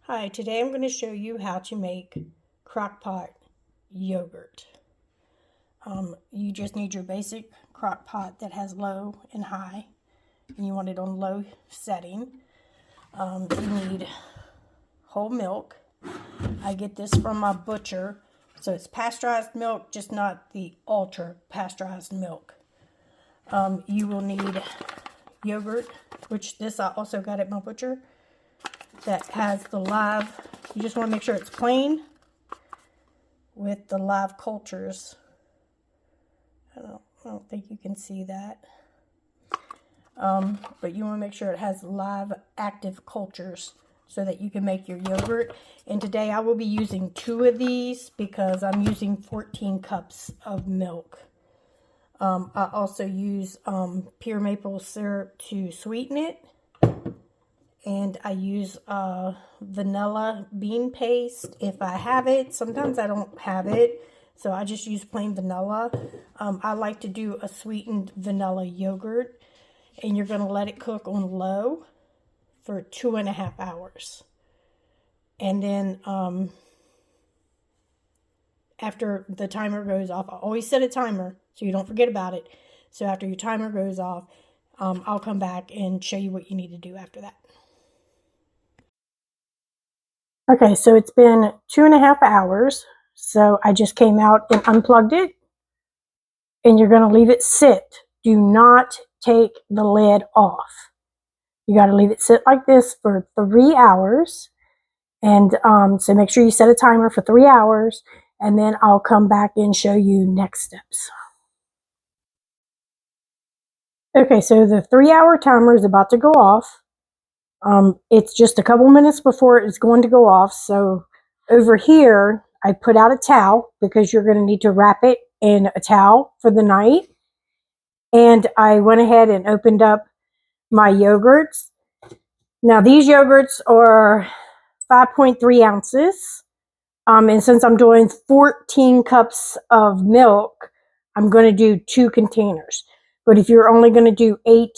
Hi, today I'm going to show you how to make Crockpot yogurt. You just need your basic Crockpot that has low and high, and you want it on low setting. You need whole milk. I get this from my butcher, so it's pasteurized milk, just not the ultra pasteurized milk. You will need yogurt, which this I also got at my butcher, that has the live. You just want to make sure it's plain with the live cultures. I don't think you can see that. But you want to make sure it has live active cultures so that you can make your yogurt. And today I will be using 2 of these because I'm using 14 cups of milk. I also use pure maple syrup to sweeten it. And I use vanilla bean paste if I have it. Sometimes I don't have it, so I just use plain vanilla. I like to do a sweetened vanilla yogurt, and you're going to let it cook on low for 2.5 hours. And then after the timer goes off, I always set a timer so you don't forget about it. So after your timer goes off, I'll come back and show you what you need to do after that. Okay, so it's been 2.5 hours. So I just came out and unplugged it. And you're going to leave it sit. Do not take the lid off. You got to leave it sit like this for 3 hours. And so make sure you set a timer for 3 hours. And then I'll come back and show you next steps. Okay, so the 3-hour timer is about to go off. It's just a couple minutes before it's going to go off. So over here, I put out a towel because you're going to need to wrap it in a towel for the night. And I went ahead and opened up my yogurts. Now these yogurts are 5.3 ounces. And since I'm doing 14 cups of milk, I'm going to do 2 containers. But if you're only going to do 8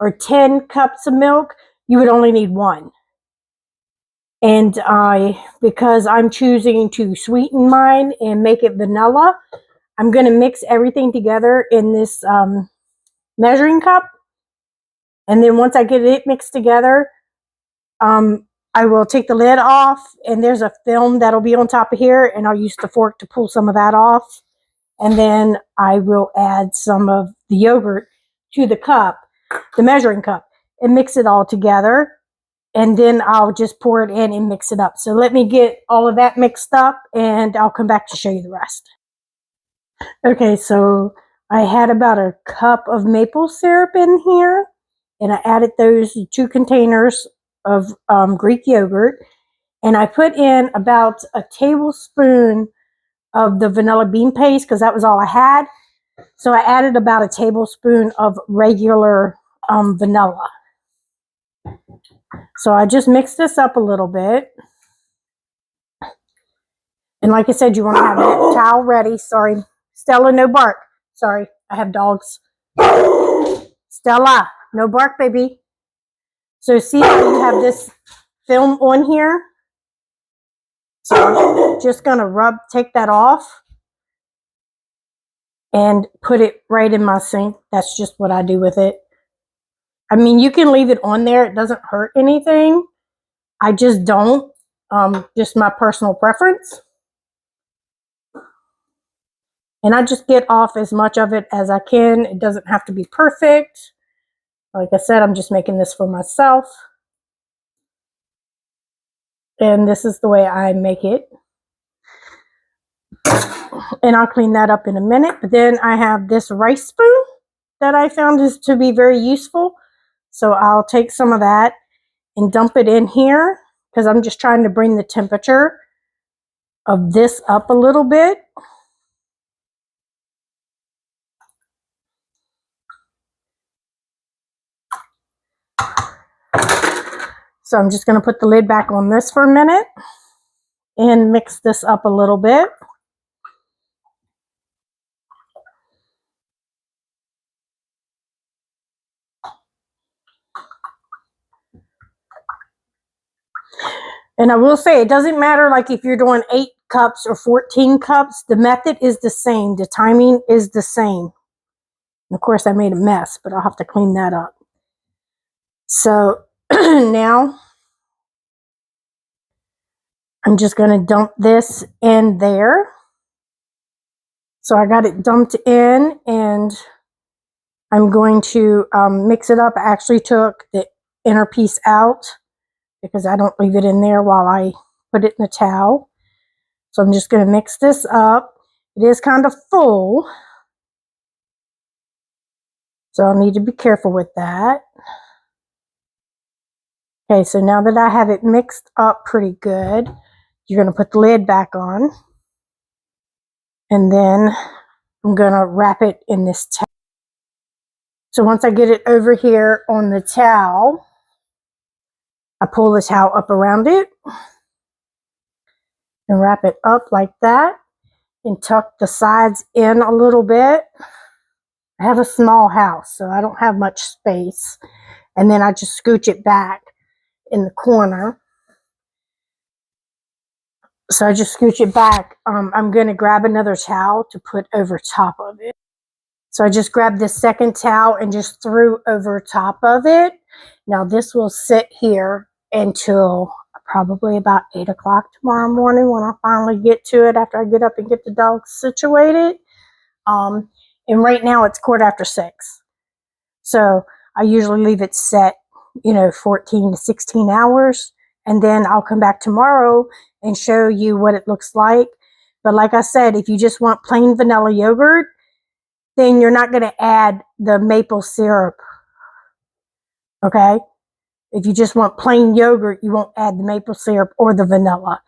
or 10 cups of milk, you would only need 1. And because I'm choosing to sweeten mine and make it vanilla, I'm going to mix everything together in this measuring cup. And then once I get it mixed together, I will take the lid off, and there's a film that'll be on top of here, and I'll use the fork to pull some of that off. And then I will add some of the yogurt to the cup, the measuring cup, and mix it all together. And then I'll just pour it in and mix it up. So let me get all of that mixed up, and I'll come back to show you the rest. Okay, so I had about a cup of maple syrup in here, and I added those 2 containers of Greek yogurt, and I put in about a tablespoon of the vanilla bean paste because that was all I had. So I added about a tablespoon of regular vanilla. So I just mixed this up a little bit. And like I said, you want to have that towel ready. Sorry, Stella, no bark. Sorry, I have dogs. Stella, no bark, baby. So see how you have this film on here? So I'm just going to take that off and put it right in my sink. That's just what I do with it. I mean, you can leave it on there. It doesn't hurt anything. I just don't. Just my personal preference. And I just get off as much of it as I can. It doesn't have to be perfect. Like I said, I'm just making this for myself. And this is the way I make it. And I'll clean that up in a minute. But then I have this rice spoon that I found is to be very useful. So I'll take some of that and dump it in here because I'm just trying to bring the temperature of this up a little bit. So I'm just going to put the lid back on this for a minute and mix this up a little bit. And I will say, it doesn't matter like if you're doing 8 cups or 14 cups, the method is the same. The timing is the same. And of course, I made a mess, but I'll have to clean that up. So now I'm just going to dump this in there. So I got it dumped in, and I'm going to mix it up. I actually took the inner piece out because I don't leave it in there while I put it in the towel. So I'm just going to mix this up. It is kind of full, so I'll need to be careful with that. Okay, so now that I have it mixed up pretty good, you're going to put the lid back on. And then I'm going to wrap it in this towel. So once I get it over here on the towel, I pull the towel up around it and wrap it up like that and tuck the sides in a little bit. I have a small house, so I don't have much space. And then I just scooch it back in the corner. So I just scooch it back. I'm going to grab another towel to put over top of it. So I just grabbed this second towel and just threw over top of it. Now this will sit here until probably about 8 o'clock tomorrow morning when I finally get to it after I get up and get the dogs situated. And right now it's 6:15. So I usually leave it set, 14 to 16 hours. And then I'll come back tomorrow and show you what it looks like. But like I said, if you just want plain vanilla yogurt, then you're not going to add the maple syrup. Okay? If you just want plain yogurt, you won't add the maple syrup or the vanilla.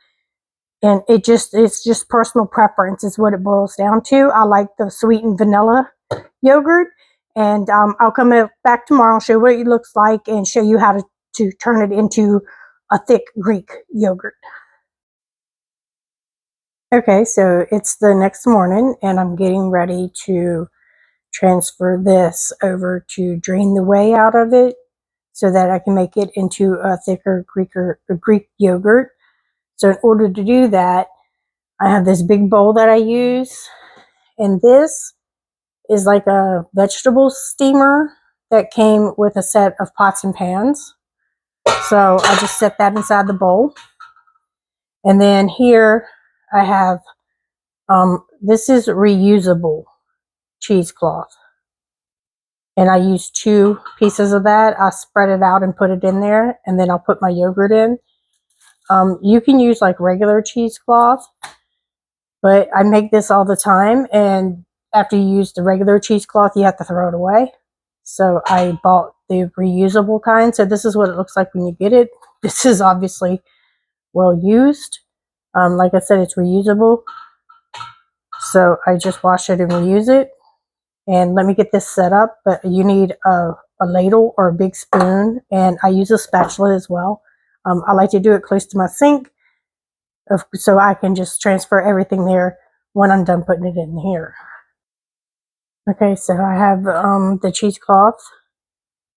And it's just personal preference is what it boils down to. I like the sweetened vanilla yogurt. And I'll come back tomorrow, show you what it looks like, and show you how to turn it into a thick Greek yogurt. Okay, so it's the next morning, and I'm getting ready to transfer this over to drain the whey out of it so that I can make it into a thicker Greek yogurt. So in order to do that, I have this big bowl that I use, and this is like a vegetable steamer that came with a set of pots and pans. So I just set that inside the bowl. And then here I have, this is reusable cheesecloth. And I use 2 pieces of that. I spread it out and put it in there, and then I'll put my yogurt in. You can use like regular cheesecloth, but I make this all the time, and after you use the regular cheesecloth, you have to throw it away. So I bought the reusable kind. So this is what it looks like when you get it. This is obviously well used. Like I said, it's reusable. So I just wash it and reuse it. And let me get this set up, but you need a ladle or a big spoon, and I use a spatula as well. I like to do it close to my sink so I can just transfer everything there when I'm done putting it in here. Okay, so I have the cheesecloth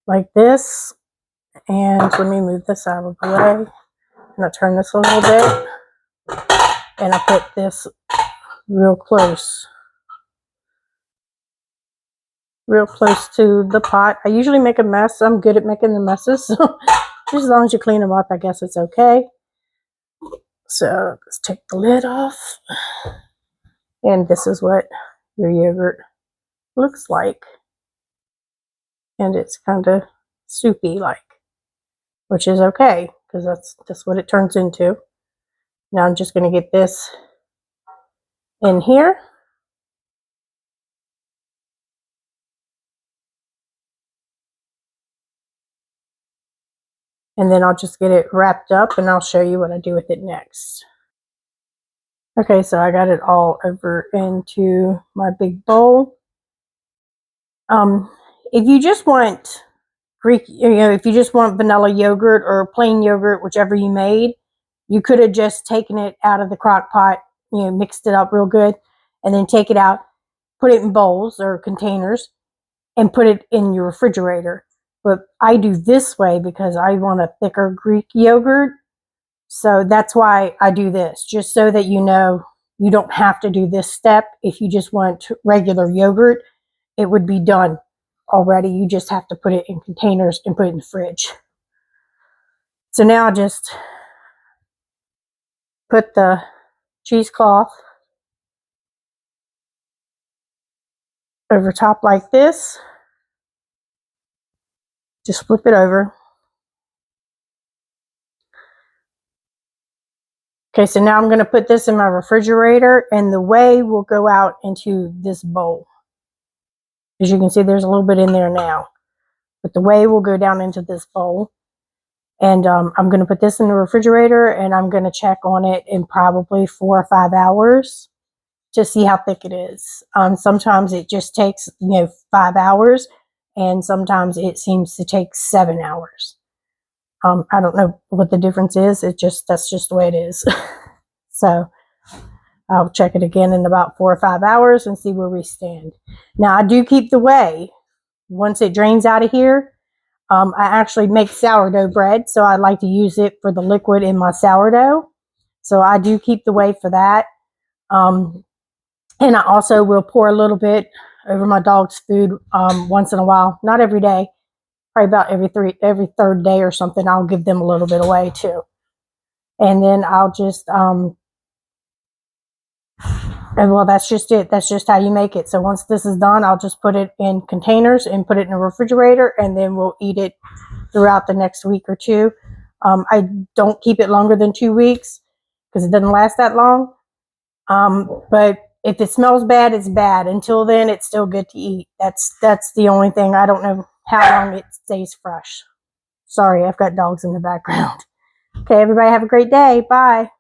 like this, and let me move this out of the way. And I turn this a little bit, and I put this real close to the pot. I usually make a mess. I'm good at making the messes, so just as long as you clean them up, I guess it's okay. So let's take the lid off, and this is what your yogurt looks like, and it's kind of soupy like, which is okay because that's what it turns into. Now I'm just going to get this in here. And then I'll just get it wrapped up, and I'll show you what I do with it next. Okay, so I got it all over into my big bowl. If you just want Greek, if you just want vanilla yogurt or plain yogurt, whichever you made, you could have just taken it out of the crock pot, mixed it up real good, and then take it out, put it in bowls or containers, and put it in your refrigerator. But I do this way because I want a thicker Greek yogurt. So that's why I do this, just so that you know you don't have to do this step. If you just want regular yogurt, it would be done already. You just have to put it in containers and put it in the fridge. So now I just put the cheesecloth over top like this. Just flip it over. Okay, so now I'm going to put this in my refrigerator, and the whey will go out into this bowl. As you can see, there's a little bit in there now, but the whey will go down into this bowl. And I'm going to put this in the refrigerator, and I'm going to check on it in probably 4 or 5 hours to see how thick it is. Sometimes it just takes 5 hours, and sometimes it seems to take 7 hours. I don't know what the difference is. That's just the way it is. So I'll check it again in about 4 or 5 hours and see where we stand. Now I do keep the whey. Once it drains out of here, I actually make sourdough bread, so I like to use it for the liquid in my sourdough. So I do keep the whey for that. And I also will pour a little bit over my dog's food once in a while. Not every day. Probably about every third day or something, I'll give them a little bit away too. And then I'll just, and well, that's just it. That's just how you make it. So once this is done, I'll just put it in containers and put it in a refrigerator, and then we'll eat it throughout the next week or two. I don't keep it longer than 2 weeks because it doesn't last that long. But if it smells bad, it's bad. Until then, it's still good to eat. That's the only thing. I don't know how long it stays fresh. Sorry, I've got dogs in the background. Okay, everybody have a great day. Bye.